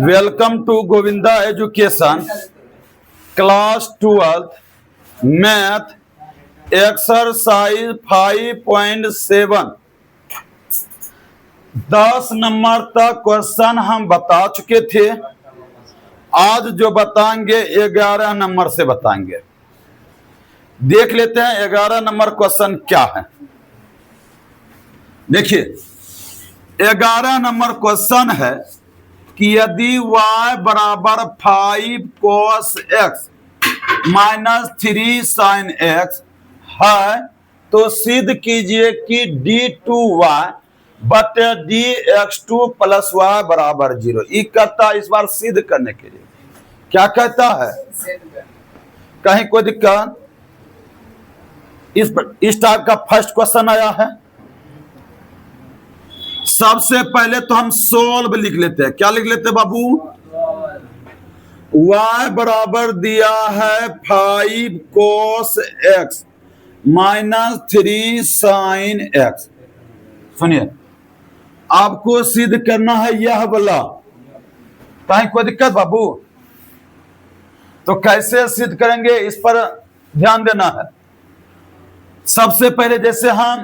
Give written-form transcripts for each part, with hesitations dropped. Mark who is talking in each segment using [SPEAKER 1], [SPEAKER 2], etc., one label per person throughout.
[SPEAKER 1] Welcome to Govinda education class 12 math exercise 5.7। 10 number तक question हम बता चुके थे। आज जो बताएंगे 11 नंबर से बताएंगे। देख लेते हैं 11 नंबर क्वेश्चन क्या है। देखिए 11 नंबर क्वेश्चन है कि यदि y बराबर 5 cos x minus 3 sin x है तो सिद्ध कीजिए कि d2y बटे dx2 प्लस y बराबर 0। ये कहता है इस बार सिद्ध करने के लिए। क्या कहता है? कहीं कोई दिक्कत? इस टाइप का फर्स्ट क्वेश्चन आया है। सबसे पहले तो हम सोल्व लिख लेते हैं। क्या लिख लेते हैं बाबू? y बराबर दिया है 5 cos x minus 3 sin x। सुनिए, आपको सिद्ध करना है यह वाला। कहीं कोई दिक्कत बाबू? तो कैसे सिद्ध करेंगे इस पर ध्यान देना है। सबसे पहले जैसे हम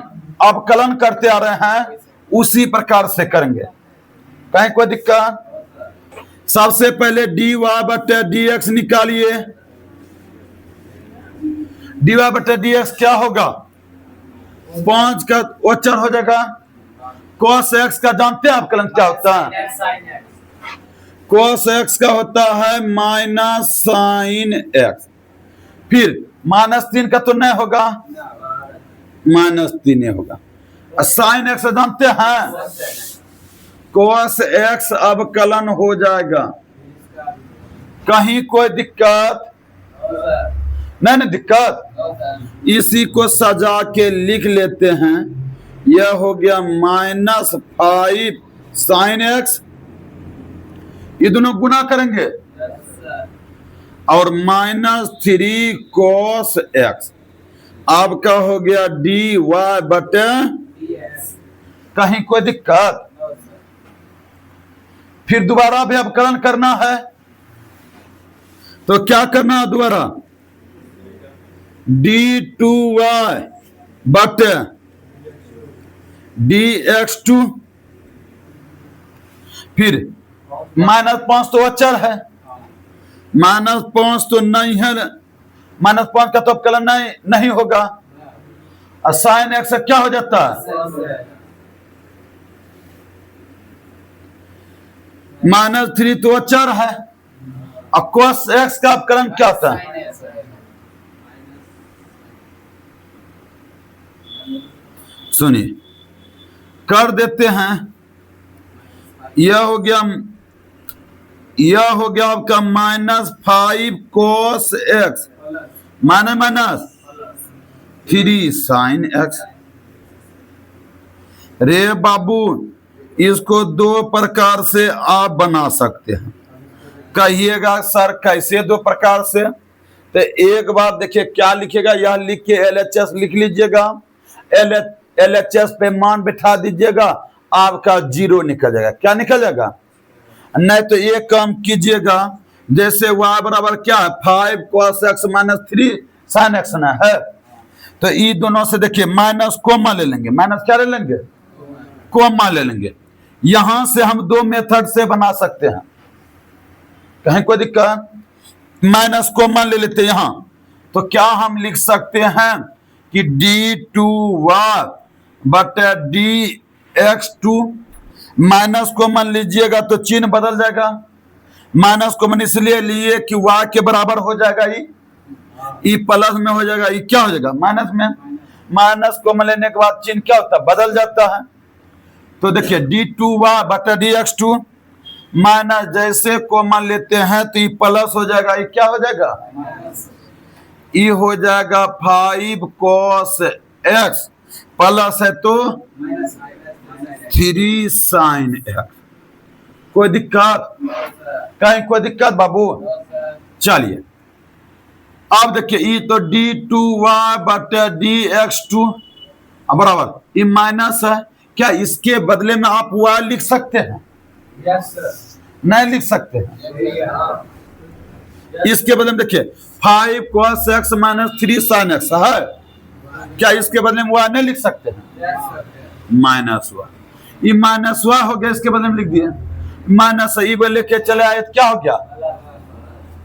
[SPEAKER 1] अवकलन करते आ रहे हैं उसी प्रकार से करेंगे। कहीं कोई दिक्कत? सबसे पहले dy बटे dx निकालिए। dy बटे dx क्या होगा? 5 का औचर हो जाएगा। cos x का जानते हैं अवकलन क्या होता है? cos x का होता है माइनस साइन x। फिर -3 का तो नहीं होगा, -3 होगा। साइन x जानते हैं? cos x अवकलन हो जाएगा। कहीं कोई दिक्कत? नहीं दिक्कत। इसी को सजा के लिख लेते हैं। यह हो गया -5 sin x। ये दोनों गुना करेंगे और -3 cos x। आपका हो गया dy बटे। कहीं कोई दिक्कत? फिर दोबारा भी अवकलन करना है तो क्या करना है? दोबारा d2y बटे dx2। फिर -5 तो अचर है, -5 तो नहीं है, -5 का तो अवकलन नहीं होगा। और साइन x क्या हो जाता है? -3 तो अचर है और cos x का अवकलन क्या होता है? सुनिए, कर देते हैं। यह हो गया आपका -5 cos x minus 3 sin x। रे बाबू, इसको दो प्रकार से आप बना सकते हैं। कहिएगा सर कैसे दो प्रकार से? तो एक बार देखिए क्या लिखेगा। यह लिख के LHS लिख लीजिएगा। LHS पे मान बिठा दीजिएगा, आपका 0 निकल जाएगा। क्या निकल जाएगा? नहीं तो एक काम कीजिएगा, जैसे y बराबर क्या है? 5 cos x minus 3 sin x ना है। तो ये दोनों से देखिए माइनस कोमा ले लेंगे। माइनस क्या ले लेंगे? कोमा ले लेंगे। यहां से हम दो मेथड से बना सकते हैं। कहीं कोई दिक्कत? माइनस कोमा ले लेते यहां। तो क्या हम लिख सकते हैं कि d2y बटे dx2। माइनस कॉमन लीजिएगा तो चिन्ह बदल जाएगा। माइनस कॉमन इसलिए लिए कि y के बराबर हो जाएगा, ई प्लस में हो जाएगा। ई क्या हो जाएगा? माइनस में। माइनस कॉमन लेने के बाद चिन्ह क्या होता है? बदल जाता है। तो देखिए d2y बटा dx2 माइनस जैसे कॉमन लेते हैं तो ये प्लस हो जाएगा। ये क्या हो जाएगा? ये हो जाएगा 5 cos x प्लस है तो 3 sin x। कोई दिक्कत? कहीं कोई दिक्कत बाबू? चलिए अब देखिए ये तो d2y बटे dx2 बराबर ये माइनस है। क्या इसके बदले में आप y लिख सकते हैं?
[SPEAKER 2] Yes sir.
[SPEAKER 1] नहीं लिख सकते हैं। इसके बदले में देखिए 5 cos x minus 3 sin x है, क्या इसके बदले में y नहीं लिख सकते हैं? माइनस y, ये माइनस y हो गया, इसके बदले में लिख दिए माइनस, ई लेके चले आए तो क्या हो गया?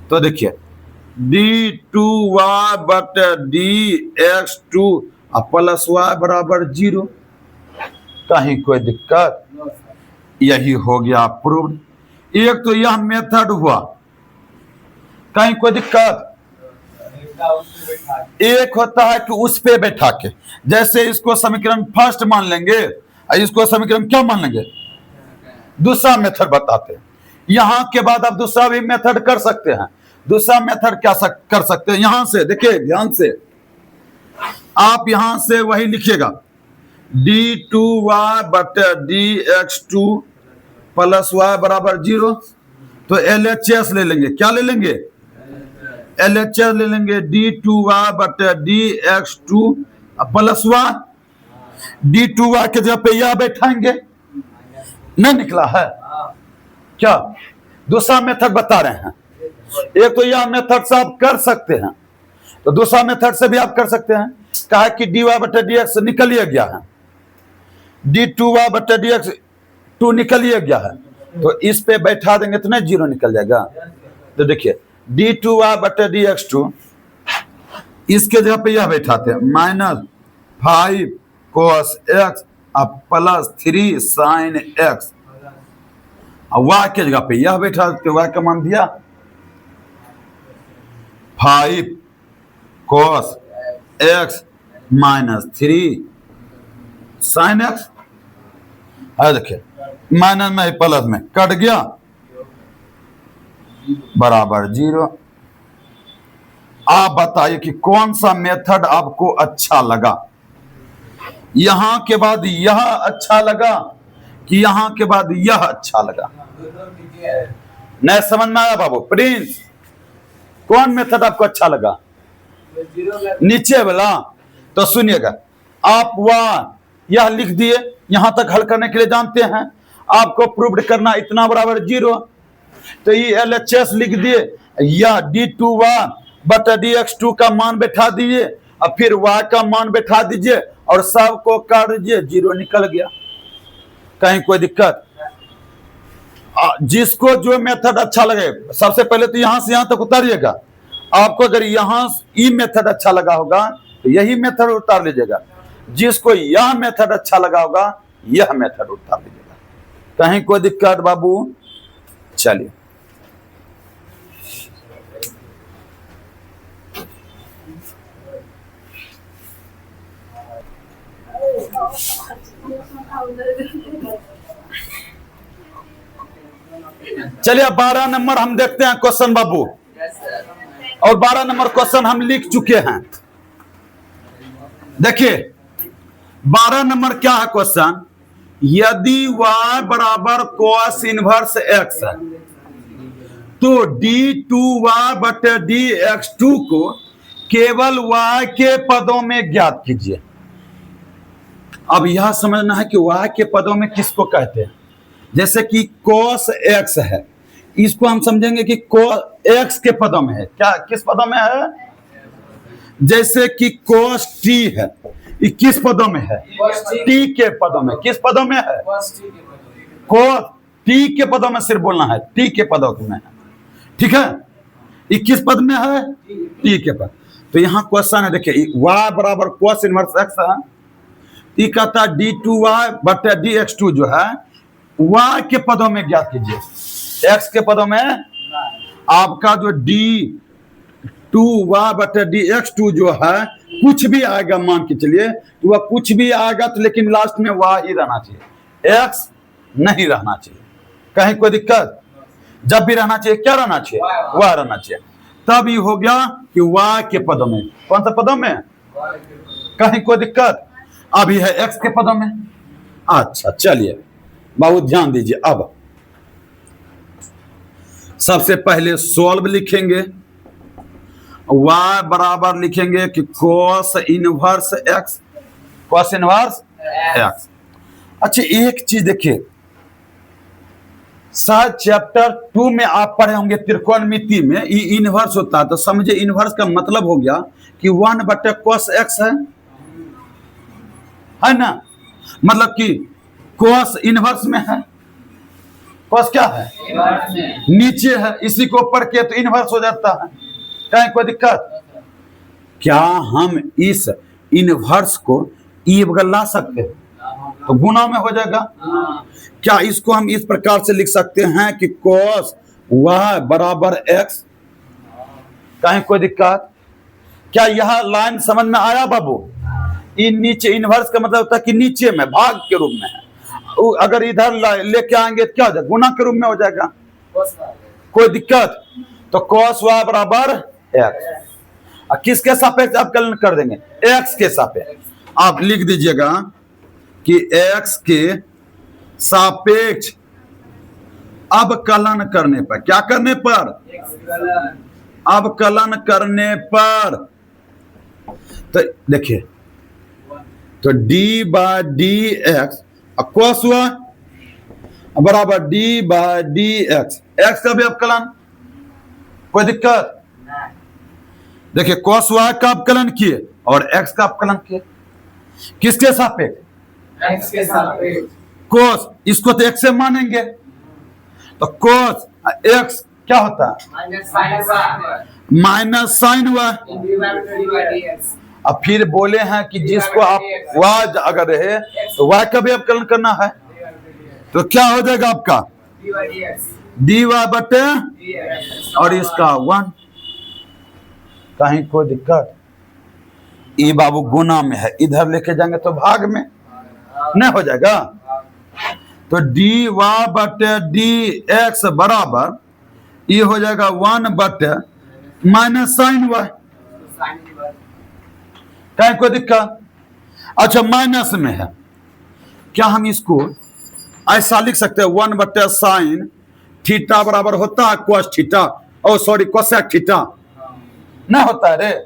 [SPEAKER 1] तो देखिए d2y बटे dx2 प्लस y बराबर 0। कहीं कोई दिक्कत? यही हो गया प्रूव्ड। एक तो यह मेथड हुआ, कहीं कोई दिक्कत? एक होता है कि उस पे बैठा के, जैसे इसको समीकरण फर्स्ट मान लेंगे, इसको समीकरण क्या मान लेंगे? दूसरा मेथड बताते हैं। यहां के बाद आप दूसरा भी मेथड कर सकते हैं। दूसरा मेथड क्या कर सकते हैं? यहां से देखिए ध्यान से, आप यहां से वही लिखिएगा d2y बटे dx2 प्लस y बराबर 0। तो LHS ले लेंगे, क्या ले लेंगे? LHS ले लेंगे, d2y बटे dx2 प्लस y, d2y के जगह पे यह बैठाएंगे, नहीं निकला है क्या? दूसरा मेथड बता रहे हैं। एक तो यह मेथड से आप कर सकते हैं, तो दूसरा मेथड से भी आप कर सकते हैं। कहा कि dy बटे dx निकल गया है, d2y बटे dx2 निकल गया है, तो इस पे बैठा देंगे तो नहीं 0 निकल जाएगा। तो देखिए d2y बटे dx2, इसके जगह पे यह बैठाते हैं minus 5 cos x plus 3 sin x, y के जगह पे यह बैठा देते, y का मान दिया 5 cos x minus 3 sin x। देखिए माइनस में प्लस में कट गया, बराबर 0। आप बताइए कि कौन सा मेथड आपको अच्छा लगा? यहां के बाद यह अच्छा लगा कि यहां के बाद यह अच्छा लगा? नहीं समझ में आया बाबू? प्रिंस, कौन मेथड आपको अच्छा लगा? नीचे वाला। तो सुनिएगा, आप यह लिख दिए, यहां तक हल करने के लिए जानते हैं आपको प्रूव्ड करना इतना बराबर 0, तो ये LHS लिख दिए, यह d2y बटा dx2 का मान बैठा दीजिए और फिर y का मान बैठा दीजिए और सबको काट दीजिए, 0 निकल गया। कहीं कोई दिक्कत? जिसको जो मेथड अच्छा लगे, सबसे पहले तो यहां से यहां तक उतारिएगा। आपको अगर यहां ई मेथड अच्छा लगा होगा तो यही मेथड उतार लीजिएगा, जिसको यह मेथड अच्छा लगा होगा यह मेथड उतार लीजिएगा। कहीं कोई दिक्कत बाबू? चलिए चलिए 12 नंबर हम देखते हैं क्वेश्चन बाबू, और 12 नंबर क्वेश्चन हम लिख चुके हैं। देखिए 12 नंबर क्या है क्वेश्चन? यदि y बराबर cos इनवर्स x है तो d2y बटे dx2 को केवल y के पदों में ज्ञात कीजिए। अब यह समझना है कि y के पदों में किसको कहते हैं। जैसे कि cos x है, इसको हम समझेंगे कि cos x के पदों में है। क्या किस पदों में है? जैसे कि cos t है, ये किस पदों में है? t के पदों में। किस पदों में है? cos t के पदों में सिर्फ बोलना है, t के पदों में है, ठीक है। ये किस पद में है? t के पद। तो यहाँ क्वेश्चन है, देखिए y बराबर cos इनवर्स x है, ये कहता है d2y बटे dx2 जो है y के पदों में ज्ञात कीजिए। x के पदों में आपका जो d2y बटे dx2 जो है कुछ भी आएगा, मान के चलिए तो वह कुछ भी आएगा तो लेकिन लास्ट में y ही रहना चाहिए, x नहीं रहना चाहिए। कहीं कोई दिक्कत? जब भी रहना चाहिए क्या रहना चाहिए? y रहना चाहिए। तब ये हो गया कि y के पदों में। कौन सा पदों में? कहीं कोई दिक्कत? अभी है x के पदों में। अच्छा चलिए बहुत ध्यान दीजिए। अब सबसे पहले सॉल्व लिखेंगे, y बराबर लिखेंगे कि cos inverse x, cos inverse x, अच्छा एक चीज देखिए, शायद चैप्टर 2 में आप पढ़े होंगे त्रिकोणमिति में ई इनवर्स होता है, तो समझे इनवर्स का मतलब हो गया कि 1/cos x है ना, मतलब कि cos इनवर्स में है, cos क्या है नीचे है, इसी को ऊपर के तो इनवर्स हो जाता है, कहीं कोई दिक्कत? क्या हम इस इनवर्स को ई बगल ला सकते हैं तो गुना में हो जाएगा? क्या इसको हम इस प्रकार से लिख सकते हैं कि cos y बराबर x? कहीं कोई दिक्कत? क्या यह लाइन समझ में आया बाबू? इन नीचे इनवर्स का मतलब होता है कि नीचे में भाग के रूप में है, अगर इधर लेके आएंगे तो क्या हो जाएगा? गुना के रूप में हो जाएगा, कोई दिक्कत? तो cos y बराबर x, किसके सापेक्ष अवकलन कर देंगे? x के सापेक्ष। आप लिख दीजिएगा कि x के सापेक्ष अवकलन करने पर, क्या करने पर? अवकलन करने पर। तो देखिए, तो d/dx cos y बराबर d/dx, x का भी अवकलन, कोई दिक्कत? देखिए cos y का अवकलन किए और x का अवकलन किए, किसके सापेक्ष?
[SPEAKER 2] x के सापेक्ष।
[SPEAKER 1] cos इसको तो x से मानेंगे, तो cos x क्या होता है? Minus sign y। अब फिर बोले हैं कि जिसको आप y अगर रहे तो y का भी अवकलन करना है, तो क्या हो जाएगा आपका? dy/, और इसका 1। कहीं कोई दिक्कत? ये बाबू गुना में है, इधर लेके जाएंगे तो भाग में नहीं हो जाएगा? तो dy/dx बराबर ये हो जाएगा 1/ माइनस साइन y। कहीं कोई दिक्कत? अच्छा माइनस में है, क्या हम इसको ऐसा लिख सकते हैं 1/ साइन थीटा बराबर होता है cos थीटा, ओ सॉरी कोसेक थीटा, ना होता है रे?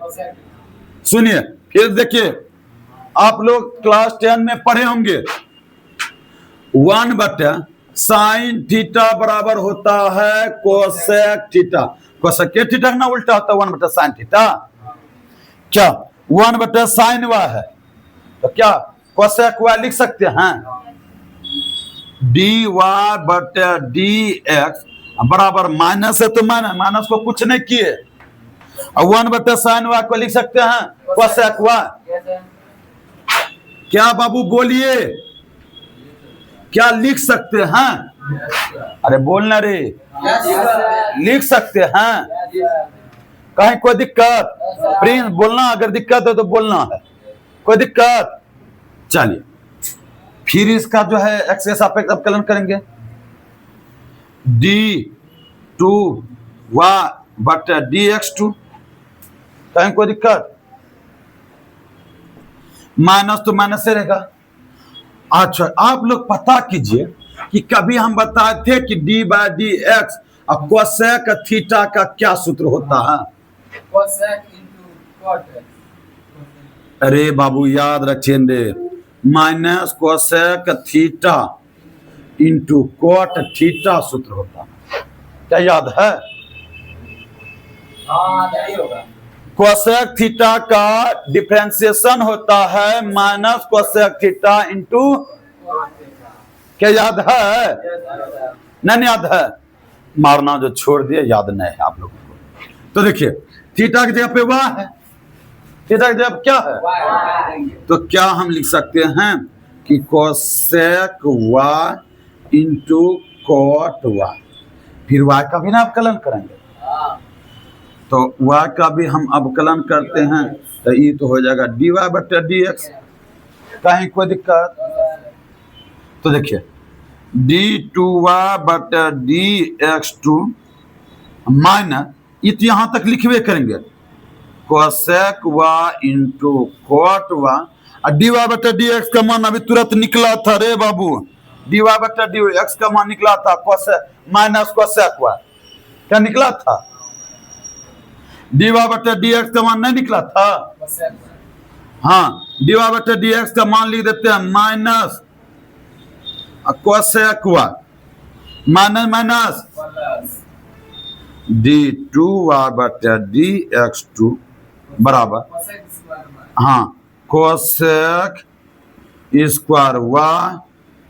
[SPEAKER 1] सुनिए फिर देखिए, आप लोग क्लास 10 में पढ़े होंगे 1/ साइन थीटा बराबर होता है कोसेक थीटा, कोसेक थीटा ना उल्टा होता है 1/ साइन थीटा, क्या 1/ साइन y है, तो क्या कोसेक y लिख सकते हैं? dy/dx बराबर माइनस है तो माइनस को कुछ नहीं किए, और 1/ साइन y को लिख सकते हैं कोसेक y। क्या बाबू बोलिए, क्या लिख सकते हैं? अरे बोलना रे, लिख सकते हैं? कहीं कोई दिक्कत? प्रिंस बोलना, अगर दिक्कत है तो बोलना है, कोई दिक्कत? चलिए फिर इसका जो है x के सापेक्ष अवकलन करेंगे, d2y/dx2। कहीं कोई दिक्कत? माइनस तो माइनस से रहेगा। अच्छा आप लोग पता कीजिए कि कभी हम बताए थे कि d/dx और कोसेक थीटा का क्या सूत्र होता है? अरे बाबू याद रखिए, minus cosec theta into cot theta सूत्र होता है, क्या याद है? कोसेक थीटा का डिफरेंशिएशन होता है माइनस कोसेक थीटा इंटू, क्या याद है? नहीं याद है? मारना जो छोड़ दिए, याद नहीं है आप लोगों को। तो देखिए थीटा की जगह पे वाह है, थीटा की जगह क्या है? तो क्या हम लिख सकते हैं कि cosec y into coat y, फिर y का भी ना अवकलन करेंगे, तो y का भी हम अवकलन करते हैं, तो ये तो हो जाएगा dy/dx। कहीं कोई दिक्कत? तो देखिए d2y/dx2 माइनस, ये तो यहाँ तक लिखवे करेंगे cosec y into coat y, और dy/dx का मान अभी तुरंत निकला था रे बाबू, dy/dx का मान निकला था कोसेक माइनस कोसेक y, क्या निकला था? dy/dx का मान नहीं निकला था? हाँ dy/dx का मान लिख देते हैं minus cosec y minus minus
[SPEAKER 2] plus
[SPEAKER 1] d2y बटे dx2 बराबर
[SPEAKER 2] कोसेक स्क्वायर वाई
[SPEAKER 1] हाँ कोसेक स्क्वायर वाई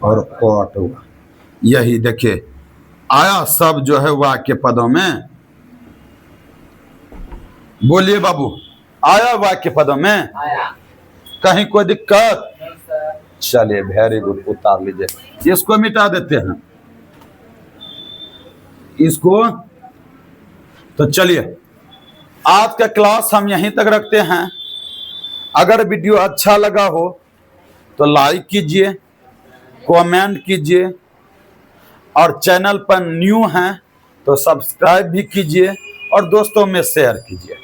[SPEAKER 1] और कॉट वाई। यही देखिए आया सब जो है वाई के पदों में। बोलिए बाबू, आया वाई के पदों में?
[SPEAKER 2] आया।
[SPEAKER 1] कहीं कोई दिक्कत?
[SPEAKER 2] नहीं सर।
[SPEAKER 1] चलिए वेरी गुड, उतार लीजिए, इसको मिटा देते हैं इसको। तो चलिए आज का क्लास हम यहीं तक रखते हैं। अगर वीडियो अच्छा लगा हो तो लाइक कीजिए, कमेंट कीजिए और चैनल पर न्यू हैं तो सब्सक्राइब भी कीजिए और दोस्तों में शेयर कीजिए।